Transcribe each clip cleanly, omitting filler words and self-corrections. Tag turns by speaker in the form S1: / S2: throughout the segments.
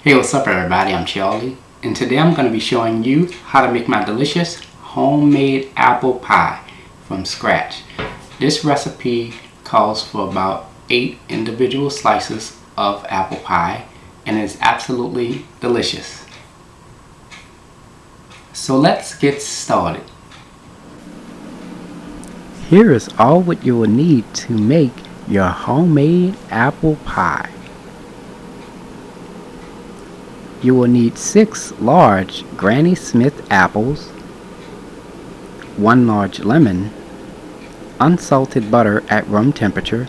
S1: Hey, what's up everybody, I'm Charlie, and today I'm going to be showing you how to make my delicious homemade apple pie from scratch. This recipe calls for about 8 individual slices of apple pie and is absolutely delicious. So let's get started. Here is all what you will need to make your homemade apple pie. You will need 6 large Granny Smith apples, 1 large lemon, unsalted butter at room temperature,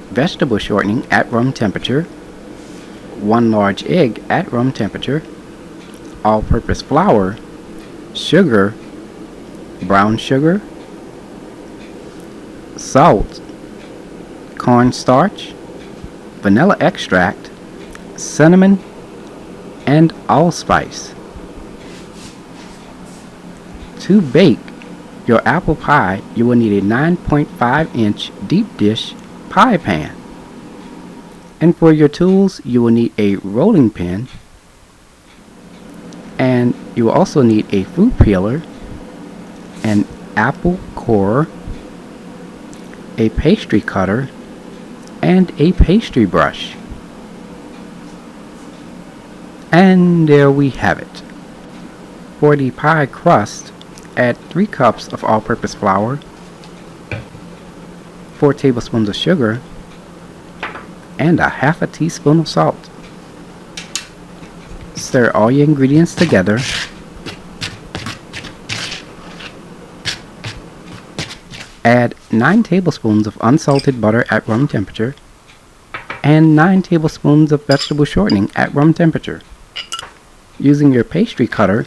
S1: vegetable shortening at room temperature, 1 large egg at room temperature, all-purpose flour, sugar, brown sugar, salt, cornstarch, vanilla extract, cinnamon, and allspice. To bake your apple pie, you will need a 9.5-inch deep dish pie pan. And for your tools, you will need a rolling pin, and you will also need a fruit peeler, an apple core, a pastry cutter, and a pastry brush. And there we have it. For the pie crust, add 3 cups of all-purpose flour, 4 tablespoons of sugar, and a half a teaspoon of salt. Stir all your ingredients together. Add 9 tablespoons of unsalted butter at room temperature and 9 tablespoons of vegetable shortening at room temperature. Using your pastry cutter,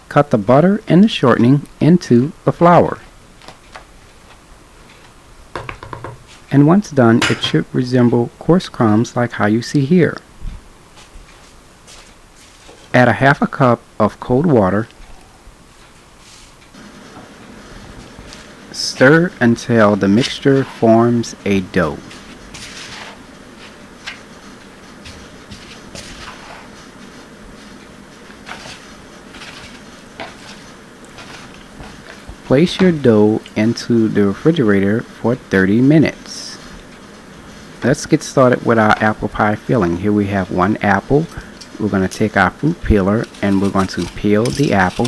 S1: cut the butter and the shortening into the flour. And once done, it should resemble coarse crumbs like how you see here. Add a half a cup of cold water. Stir until the mixture forms a dough. Place your dough into the refrigerator for 30 minutes. Let's get started with our apple pie filling. Here we have 1 apple. We're going to take our fruit peeler and we're going to peel the apple.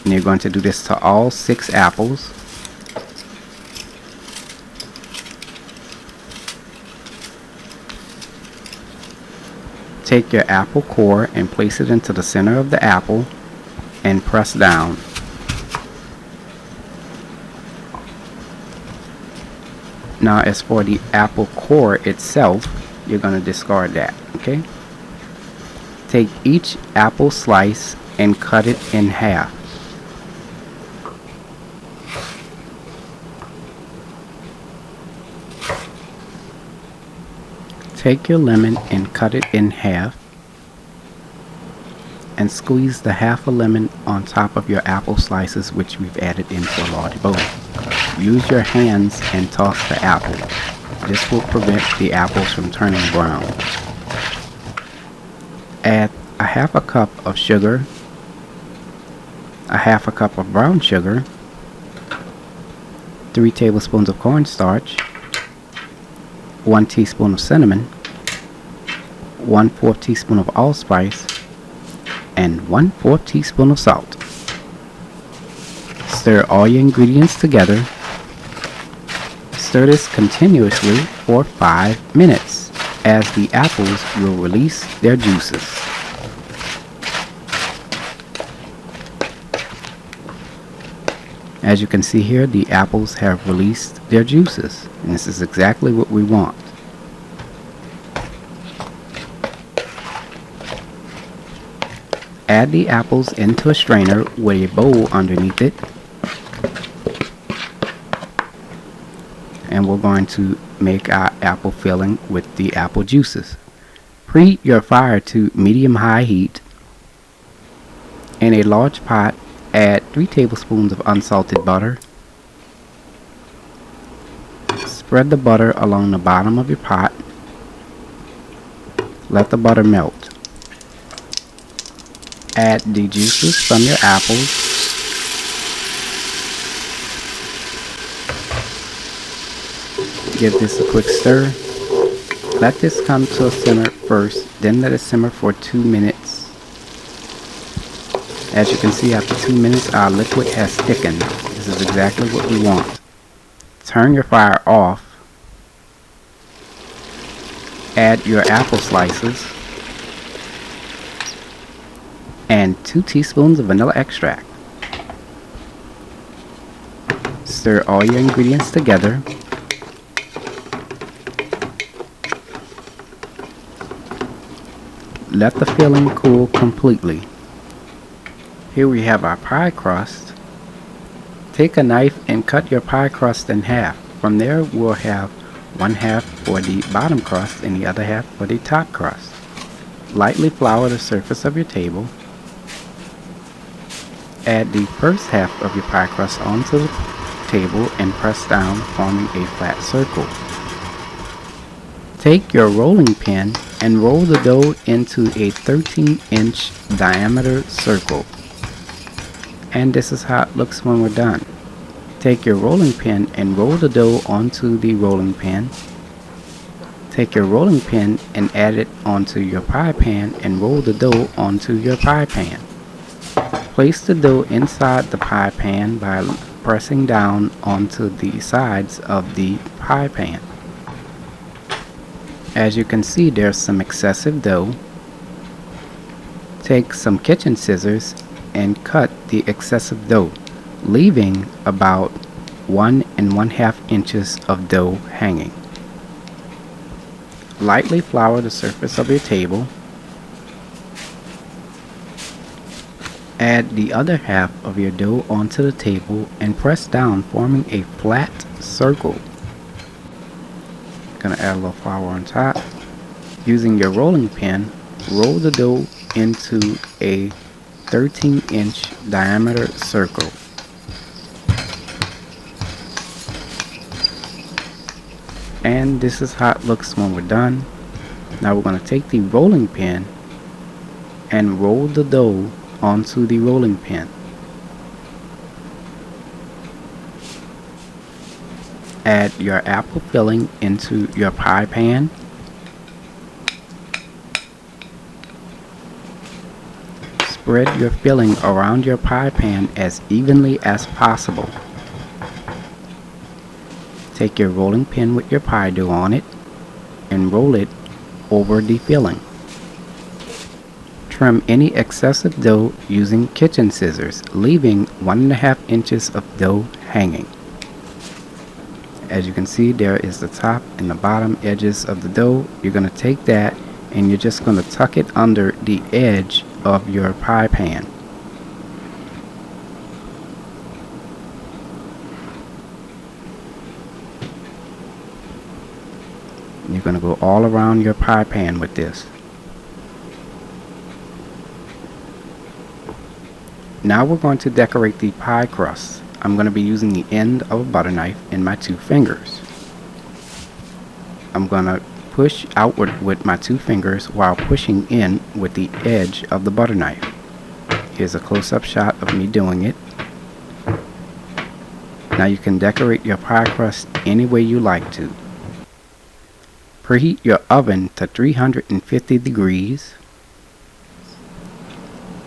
S1: And you're going to do this to all 6 apples. Take your apple core and place it into the center of the apple and press down. Now as for the apple core itself, you're going to discard that, okay? Take each apple slice and cut it in half. Take your lemon and cut it in half. And squeeze the half a lemon on top of your apple slices, which we've added into a large bowl. Use your hands and toss the apple. This will prevent the apples from turning brown. Add a half a cup of sugar, a half a cup of brown sugar, 3 tablespoons of cornstarch, 1 teaspoon of cinnamon, 1/4 teaspoon of allspice, and 1/4 teaspoon of salt. Stir all your ingredients together. Stir this continuously for 5 minutes as the apples will release their juices. As you can see here, the apples have released their juices, and this is exactly what we want. Add the apples into a strainer with a bowl underneath it. And we're going to make our apple filling with the apple juices. Preheat your fire to medium-high heat. In a large pot, add 3 tablespoons of unsalted butter. Spread the butter along the bottom of your pot. Let the butter melt. Add the juices from your apples. Give this a quick stir. Let this come to a simmer first, then let it simmer for 2 minutes. As you can see, after 2 minutes, our liquid has thickened. This is exactly what we want. Turn your fire off. Add your apple slices and 2 teaspoons of vanilla extract. Stir all your ingredients together. Let the filling cool completely. Here we have our pie crust. Take a knife and cut your pie crust in half. From there we'll have 1/2 for the bottom crust and the other half for the top crust. Lightly flour the surface of your table. Add the first half of your pie crust onto the table and press down, forming a flat circle. Take your rolling pin and roll the dough into a 13-inch diameter circle. And this is how it looks when we're done. Take your rolling pin and roll the dough onto the rolling pin. Take your rolling pin and add it onto your pie pan and roll the dough onto your pie pan. Place the dough inside the pie pan by pressing down onto the sides of the pie pan. As you can see, there's some excessive dough. Take some kitchen scissors and cut the excessive dough, leaving about 1 1/2 inches of dough hanging. Lightly flour the surface of your table. Add the other half of your dough onto the table and press down, forming a flat circle. Gonna add a little flour on top. Using your rolling pin, roll the dough into a 13-inch diameter circle. And this is how it looks when we're done. Now we're going to take the rolling pin and roll the dough onto the rolling pin. Add your apple filling into your pie pan. Spread your filling around your pie pan as evenly as possible. Take your rolling pin with your pie dough on it and roll it over the filling. Trim any excessive dough using kitchen scissors, leaving 1 1/2 inches of dough hanging. As you can see, there is the top and the bottom edges of the dough. You're going to take that and you're just going to tuck it under the edge of your pie pan. You're going to go all around your pie pan with this. Now we're going to decorate the pie crust. I'm going to be using the end of a butter knife in my 2 fingers. I'm going to push outward with my 2 fingers while pushing in with the edge of the butter knife. Here's a close-up shot of me doing it. Now you can decorate your pie crust any way you like to. Preheat your oven to 350 degrees.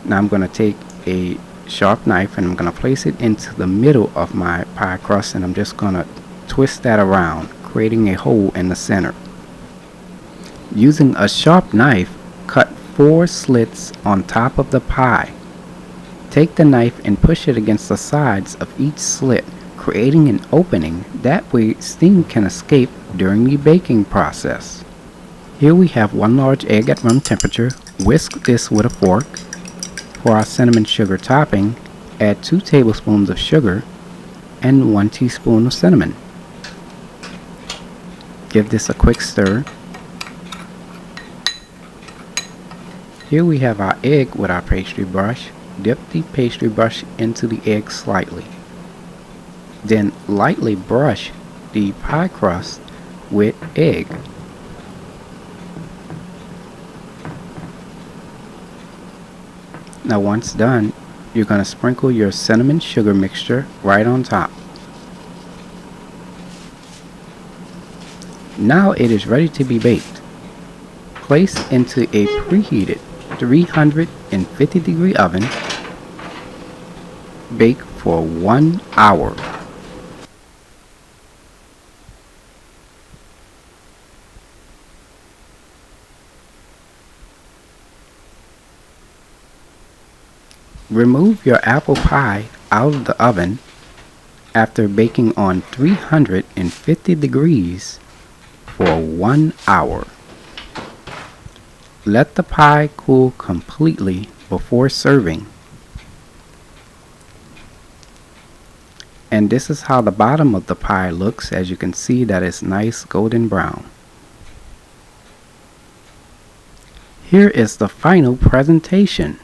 S1: Now I'm going to take a sharp knife and I'm going to place it into the middle of my pie crust, and I'm just going to twist that around, creating a hole in the center. Using a sharp knife, cut 4 slits on top of the pie. Take the knife and push it against the sides of each slit, creating an opening. That way steam can escape during the baking process. Here we have 1 large egg at room temperature. Whisk this with a fork. For our cinnamon sugar topping, add 2 tablespoons of sugar and 1 teaspoon of cinnamon. Give this a quick stir. Here we have our egg with our pastry brush. Dip the pastry brush into the egg slightly. Then lightly brush the pie crust with egg. Now once done, you're going to sprinkle your cinnamon sugar mixture right on top. Now it is ready to be baked. Place into a preheated 350-degree oven. Bake for 1 hour. Remove your apple pie out of the oven after baking on 350 degrees for 1 hour. Let the pie cool completely before serving. And this is how the bottom of the pie looks. As you can see, that is nice golden brown. Here is the final presentation.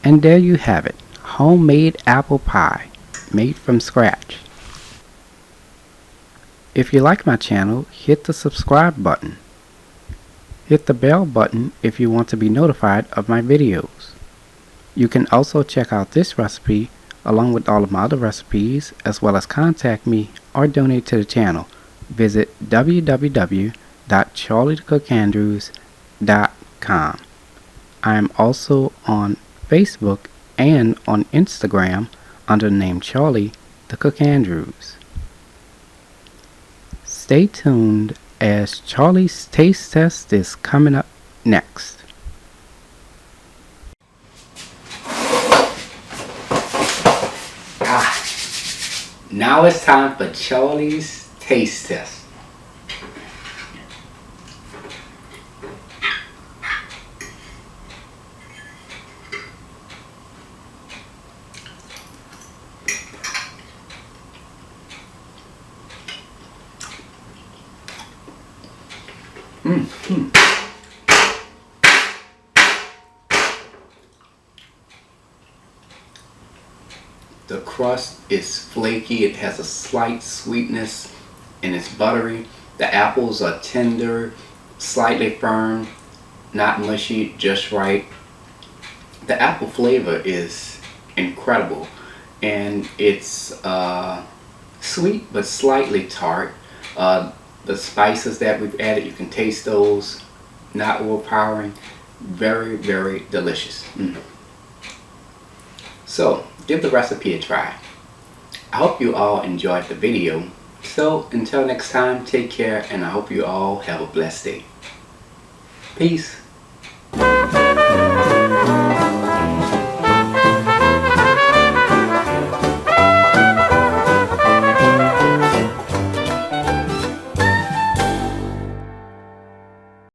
S1: And there you have it, homemade apple pie made from scratch. If you like my channel, hit the subscribe button. Hit the bell button if you want to be notified of my videos. You can also check out this recipe along with all of my other recipes, as well as contact me or donate to the channel. Visit www.charliethecookandrews.com. I am also on Facebook and on Instagram under the name Charlie the Cook Andrews. Stay tuned as Charlie's taste test is coming up next. Now it's time for Charlie's taste test. The crust is flaky, it has a slight sweetness, and it's buttery. The apples are tender, slightly firm, not mushy, just right. The apple flavor is incredible, and it's sweet but slightly tart. The spices that we've added, you can taste those, not overpowering. Very, very delicious. So give the recipe a try. I hope you all enjoyed the video. So until next time, take care, and I hope you all have a blessed day. Peace.